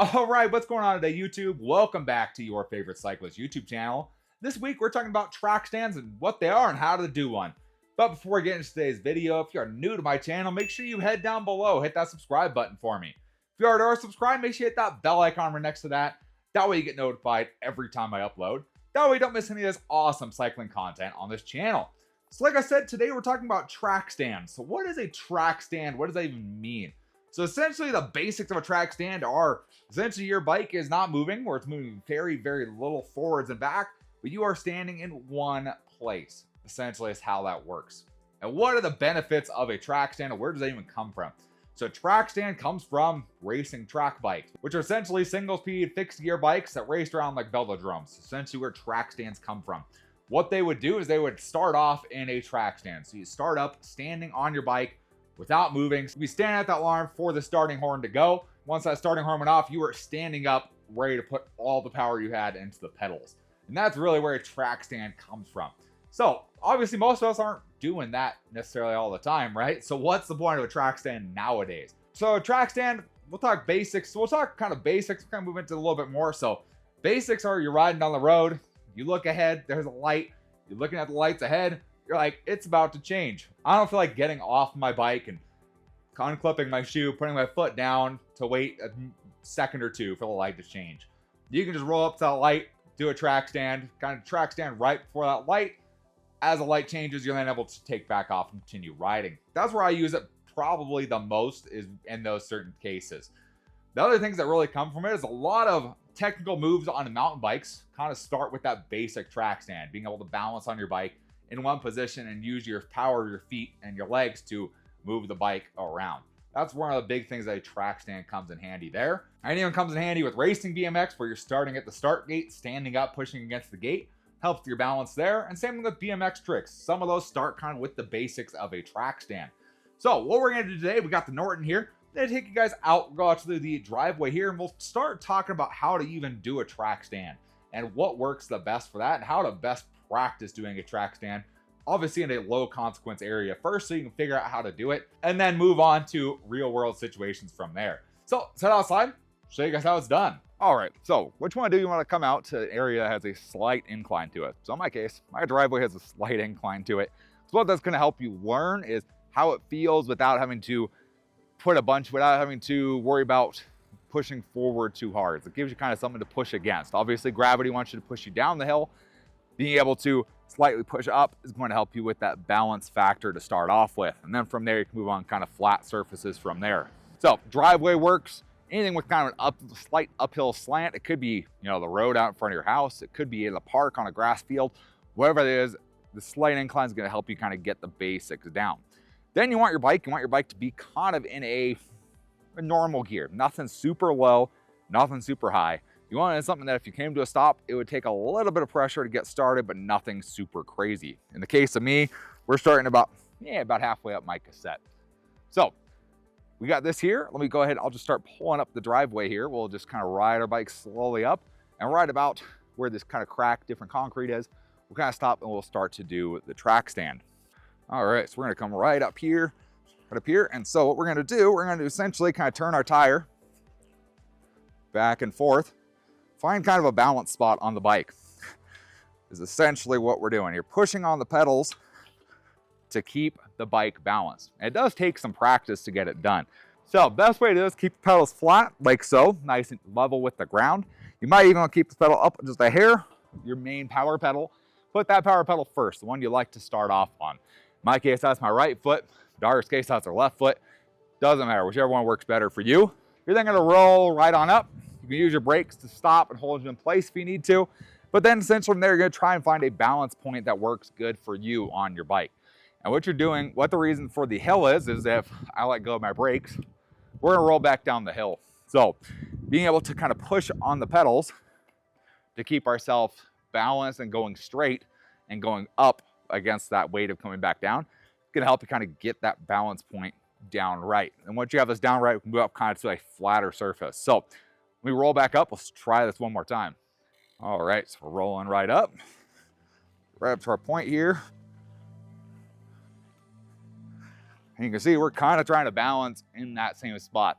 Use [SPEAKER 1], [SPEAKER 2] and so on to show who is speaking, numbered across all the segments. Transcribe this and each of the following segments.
[SPEAKER 1] All right, what's going on today, YouTube? Welcome back to your favorite cyclist YouTube channel. This week, we're talking about track stands and what they are and how to do one. But before we get into today's video, if you're new to my channel, make sure you head down below, hit that subscribe button for me. If you already are subscribed, make sure you hit that bell icon right next to that. That way you get notified every time I upload. That way you don't miss any of this awesome cycling content on this channel. So like I said, today we're talking about track stands. So what is a track stand? What does that even mean? So essentially the basics of a track stand are essentially your bike is not moving, or it's moving very, very little forwards and back, but you are standing in one place. Essentially is how that works. And what are the benefits of a track stand, and where does that even come from? So a track stand comes from racing track bikes, which are essentially single speed fixed gear bikes that raced around like velodromes. Essentially where track stands come from. What they would do is they would start off in a track stand. So you start up standing on your bike without moving. So you stand at that alarm for the starting horn to go. Once that starting horn went off, you were standing up, ready to put all the power you had into the pedals. And that's really where a track stand comes from. So obviously most of us aren't doing that necessarily all the time, right? So what's the point of a track stand nowadays? So a track stand, we'll talk basics. So we'll talk kind of basics, kind of move into a little bit more. So basics are you're riding down the road, you look ahead, there's a light, you're looking at the lights ahead, you're like, it's about to change. I don't feel like getting off my bike and unclipping my shoe, putting my foot down to wait a second or two for the light to change. You can just roll up to that light, do a track stand, kind of track stand right before that light. As the light changes, you're then able to take back off and continue riding. That's where I use it probably the most, is in those certain cases. The other things that really come from it is a lot of technical moves on the mountain bikes kind of start with that basic track stand, being able to balance on your bike in one position and use your power of your feet and your legs to move the bike around. That's one of the big things that a track stand comes in handy there. And even comes in handy with racing BMX, where you're starting at the start gate, standing up, pushing against the gate, helps your balance there. And same with BMX tricks. Some of those start kind of with the basics of a track stand. So what we're gonna do today, we got the Norton here. I'm gonna take you guys out, go out to the driveway here, and we'll start talking about how to even do a track stand and what works the best for that and how to best practice doing a track stand. Obviously in a low consequence area first, so you can figure out how to do it and then move on to real world situations from there. So let's head outside, show you guys how it's done. All right, so what you want to do, you want to come out to an area that has a slight incline to it. So in my case, my driveway has a slight incline to it. So what that's going to help you learn is how it feels without having to without having to worry about pushing forward too hard. It gives you kind of something to push against. Obviously gravity wants you to push you down the hill. Being able to slightly push up is going to help you with that balance factor to start off with. And then from there, you can move on kind of flat surfaces from there. So driveway works, anything with kind of an slight uphill slant. It could be, the road out in front of your house. It could be in the park on a grass field, whatever it is, the slight incline is going to help you kind of get the basics down. Then you want your bike to be kind of in a normal gear, nothing super low, nothing super high. You want something that if you came to a stop, it would take a little bit of pressure to get started, but nothing super crazy. In the case of me, we're starting about halfway up my cassette. So we got this here. Let me go ahead. I'll just start pulling up the driveway here. We'll just kind of ride our bike slowly up, and right about where this kind of cracked different concrete is, we'll kind of stop and we'll start to do the track stand. All right, so we're gonna come right up here. And so what we're gonna do, essentially kind of turn our tire back and forth. Find kind of a balance spot on the bike is essentially what we're doing. You're pushing on the pedals to keep the bike balanced. And it does take some practice to get it done. So best way to do is keep the pedals flat, like so, nice and level with the ground. You might even want to keep the pedal up just a hair, your main power pedal. Put that power pedal first, the one you like to start off on. In my case, that's my right foot. In Dara's case, that's her left foot. Doesn't matter, whichever one works better for you. You're then gonna roll right on up. You can use your brakes to stop and hold you in place if you need to. But then essentially from there, you're gonna try and find a balance point that works good for you on your bike. And what you're doing, what the reason for the hill is if I let go of my brakes, we're gonna roll back down the hill. So being able to kind of push on the pedals to keep ourselves balanced and going straight and going up against that weight of coming back down, it's gonna help you kind of get that balance point down right. And once you have this down right, we can move up kind of to a flatter surface. So when we roll back up, let's try this one more time. All right, so we're rolling right up to our point here. And you can see we're kind of trying to balance in that same spot.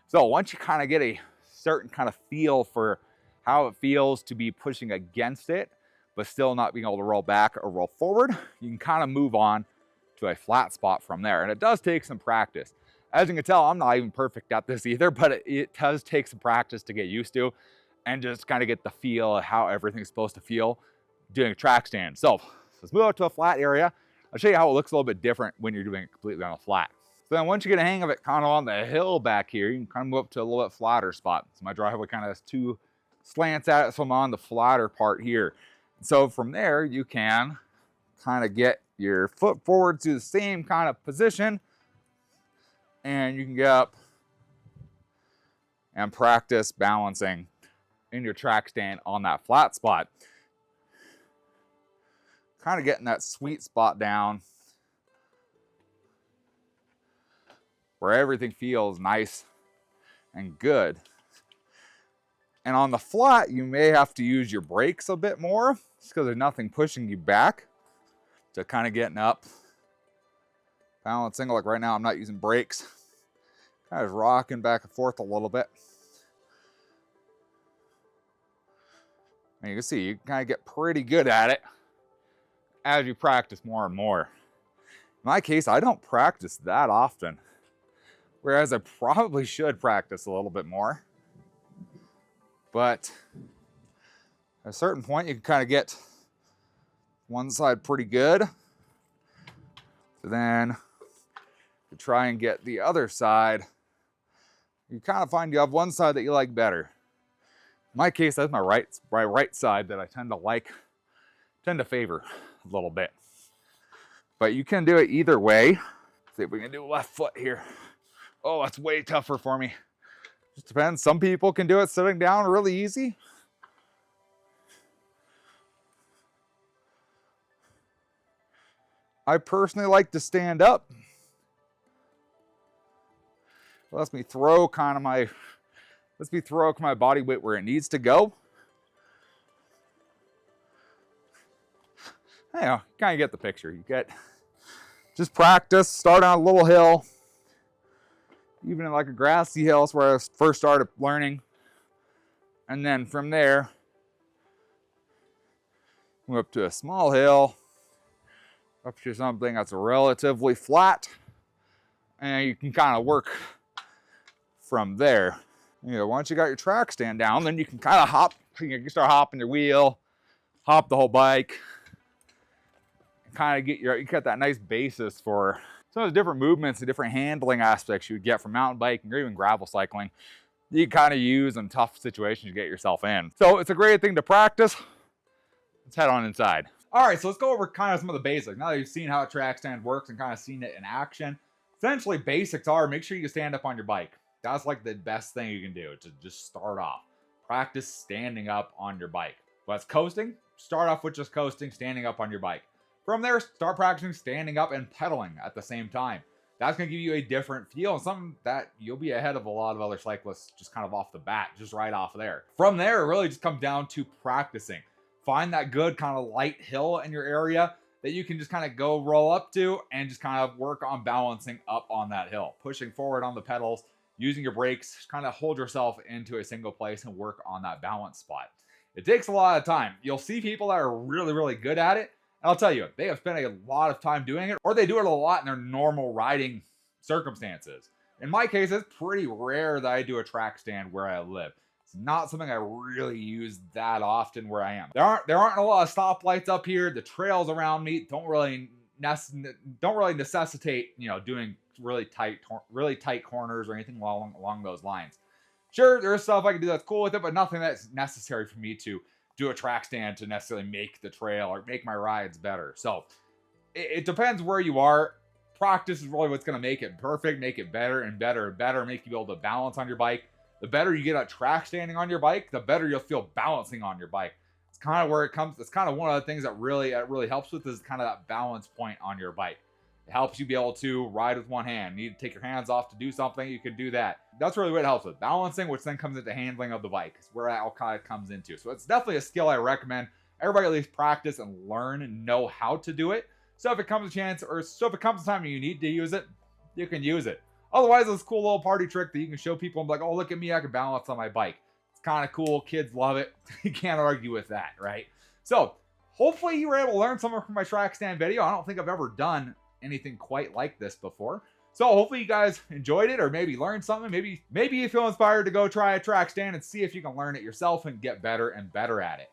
[SPEAKER 1] So once you kind of get a certain kind of feel for how it feels to be pushing against it, but still not being able to roll back or roll forward, you can kind of move on to a flat spot from there. And it does take some practice. As you can tell, I'm not even perfect at this either, but it does take some practice to get used to and just kind of get the feel of how everything's supposed to feel doing a track stand. So let's move out to a flat area. I'll show you how it looks a little bit different when you're doing it completely on a flat. So then once you get a hang of it kind of on the hill back here, you can kind of move up to a little bit flatter spot. So my driveway kind of has two slants at it, so I'm on the flatter part here. So from there, you can kind of get your foot forward to the same kind of position, and you can get up and practice balancing in your track stand on that flat spot. Kind of getting that sweet spot down where everything feels nice and good. And on the flat, you may have to use your brakes a bit more just because there's nothing pushing you back. So kind of getting up, balancing. Like right now, I'm not using brakes. Kind of rocking back and forth a little bit. And you can see, you can kind of get pretty good at it as you practice more and more. In my case, I don't practice that often, whereas I probably should practice a little bit more. But at a certain point, you can kind of get one side pretty good. So then you try and get the other side. You kind of find you have one side that you like better. In my case, that's my right side that I tend to favor a little bit. But you can do it either way. See if we can do left foot here. Oh, that's way tougher for me. Just depends. Some people can do it sitting down really easy. I personally like to stand up. It lets me throw my body weight where it needs to go. Anyhow, kind of get the picture. Just practice, start on a little hill. Even in like a grassy hill, that's where I first started learning. And then from there, move up to a small hill, up to something that's relatively flat. And you can kind of work from there. Once you got your track stand down, then you can kind of hop. You can start hopping your wheel, hop the whole bike, and kind of you get that nice basis for some of the different movements and different handling aspects you would get from mountain biking or even gravel cycling. You kind of use in tough situations you get yourself in. So it's a great thing to practice. Let's head on inside. All right, so let's go over kind of some of the basics. Now that you've seen how a track stand works and kind of seen it in action, essentially basics are make sure you stand up on your bike. That's like the best thing you can do to just start off. Practice standing up on your bike. But it's coasting, start off with just coasting, standing up on your bike. From there, start practicing standing up and pedaling at the same time. That's going to give you a different feel and something that you'll be ahead of a lot of other cyclists just kind of off the bat, just right off there. From there, it really just comes down to practicing. Find that good kind of light hill in your area that you can just kind of go roll up to and just kind of work on balancing up on that hill. Pushing forward on the pedals, using your brakes, kind of hold yourself into a single place and work on that balance spot. It takes a lot of time. You'll see people that are really, really good at it. And I'll tell you, they have spent a lot of time doing it, or they do it a lot in their normal riding circumstances. In my case, it's pretty rare that I do a track stand where I live. It's not something I really use that often where I am. There aren't a lot of stoplights up here. The trails around me don't really necessitate, doing really tight corners or anything along those lines. Sure, there's stuff I can do that's cool with it, but nothing that's necessary for me to do a track stand to necessarily make the trail or make my rides better. So it depends where you are. Practice is really what's going to make it perfect, make it better and better and better, make you be able to balance on your bike. The better you get at track standing on your bike, the better you'll feel balancing on your bike. It's kind of where it comes. It's kind of one of the things that really helps with is kind of that balance point on your bike. It helps you be able to ride with one hand. You need to take your hands off to do something, you can do that. That's really what it helps with. Balancing, which then comes into handling of the bike. It's where that all kind of comes into. So it's definitely a skill I recommend everybody at least practice and learn and know how to do it. So if it comes a time you need to use it, you can use it. Otherwise, it's a cool little party trick that you can show people and be like, oh, look at me, I can balance on my bike. It's kind of cool. Kids love it. You can't argue with that, right? So hopefully you were able to learn something from my track stand video. I don't think I've ever done anything quite like this before. So hopefully you guys enjoyed it or maybe learned something. Maybe you feel inspired to go try a track stand and see if you can learn it yourself and get better and better at it.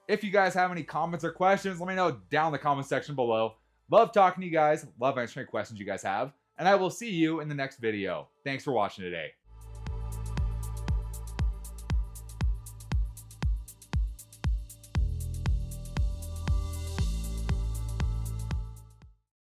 [SPEAKER 1] If you guys have any comments or questions, let me know down in the comment section below. Love talking to you guys. Love answering questions you guys have. And I will see you in the next video. Thanks for watching today.